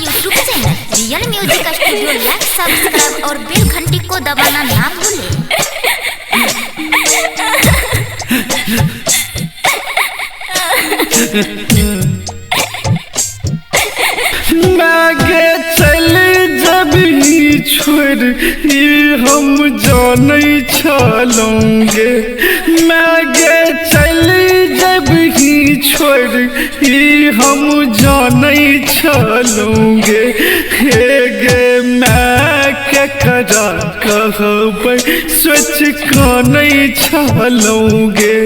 YouTube channel real music studio like subscribe और bell घंटी को दबाना ना भूलें। मागे चले जब ही छोड़ हम जाने चलोंगे। मागे चले जब ही छोड़ हम जाने चलोंगे। हे गे मैं क्या करा कहबै सोच काने चलोंगे।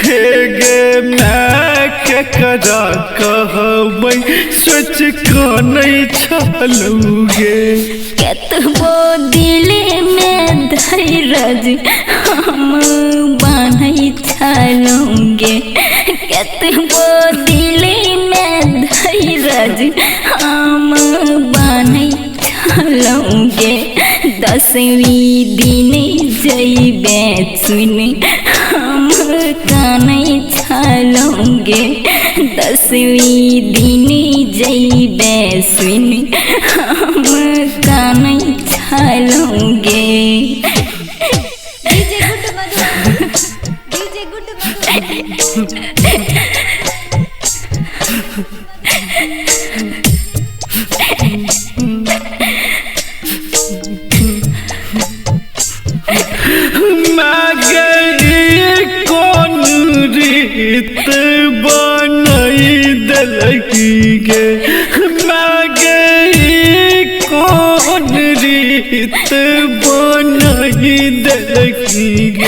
हे गे मैं क्या करा कहबै सोच काने चलोगे। केतबो दिल में धैर्य हम बांधे चलोगे। केतबो दिल में धैर्य हम बांधे चलोगे। 10वीं दिन जइबे सुन हम काने चलोगे। 10वीं दिन जइबे सुन हम काने चलोगे। DJ good Madhubani, DJ good Madhubani. कौन रीत बनाई दलगी गे। मागे कौन रीत बनाई दलगी गे।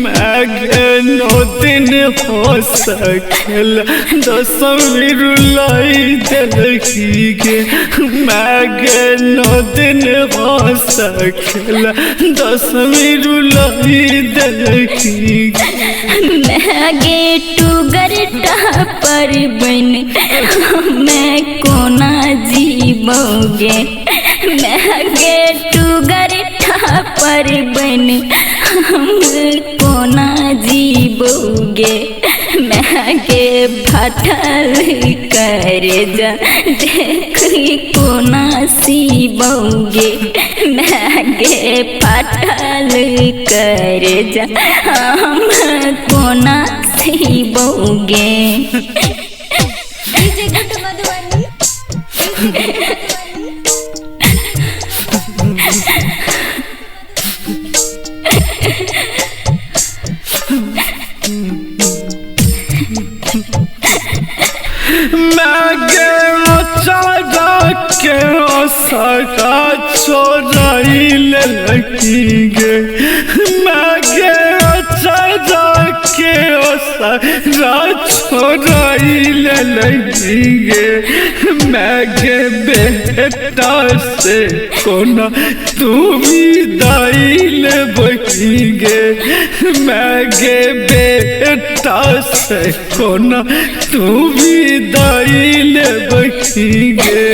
मागे 9 दिन हो सकल 10वीं रुलाई दलगी गे। मागे 9 दिन हो सकल 10वीं रुलाई दलगी गे। मैगे टूगर पर बन मैं कोना जीवोगे। मैगे टूगर पर बन हम कोना जीवोगे। मैगे फटल कर जा देख कोना सीबोगे। मैगे फटल कर जा हम कोना सीबोगे। DJ good Madhubani, DJ good Madhubani. मागे चारा के सगा छोड़ाई लगी गे। मागे चारा के सगा छोड़ाई लगी गे। मागे बेटा से कोना तू भी दाइल बगी गे। मागे बेटा से कोना तू भी दाइल बगी गे।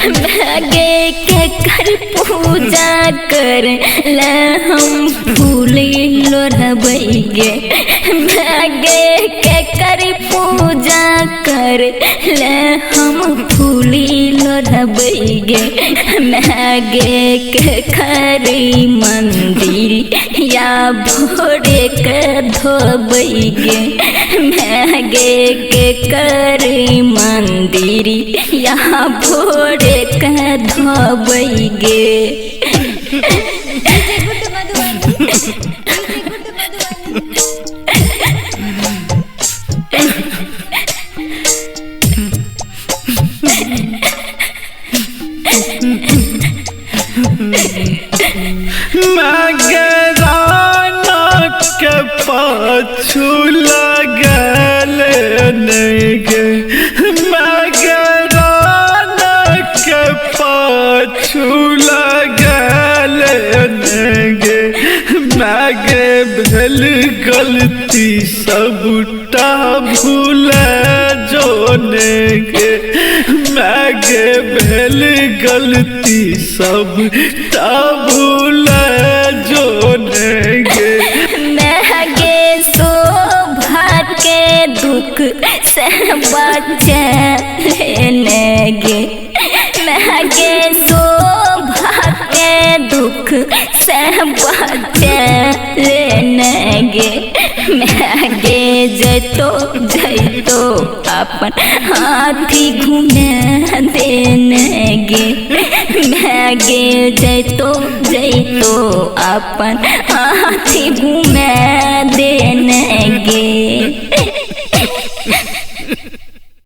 मैगे के कर पूजा कर ले हम फूल लोढ़बैगे। मैगे के कर पूजा कर ले हम फूल लोढ़बैगे। मैगे के कर मंदिर या भोरे के धोबैगे। मैगे के कर मंदिर या भोरे के धोबैगे। DJ good Madhubani, DJ good Madhubani. मागे राना के पाछू लगल गे। मागे राना के पाछू लगल गे। मागे भेल गलती सबटा भूल जोने गे। मागे भेल गलती सबटा भूल जोने गे। मैगे शोभा के दुख से बचा लेने गे। से बचलनगे मैगे जैतो अपन हाथी घूमे देनगे मैगे जैतो अपन हाथी घूमे देनगे।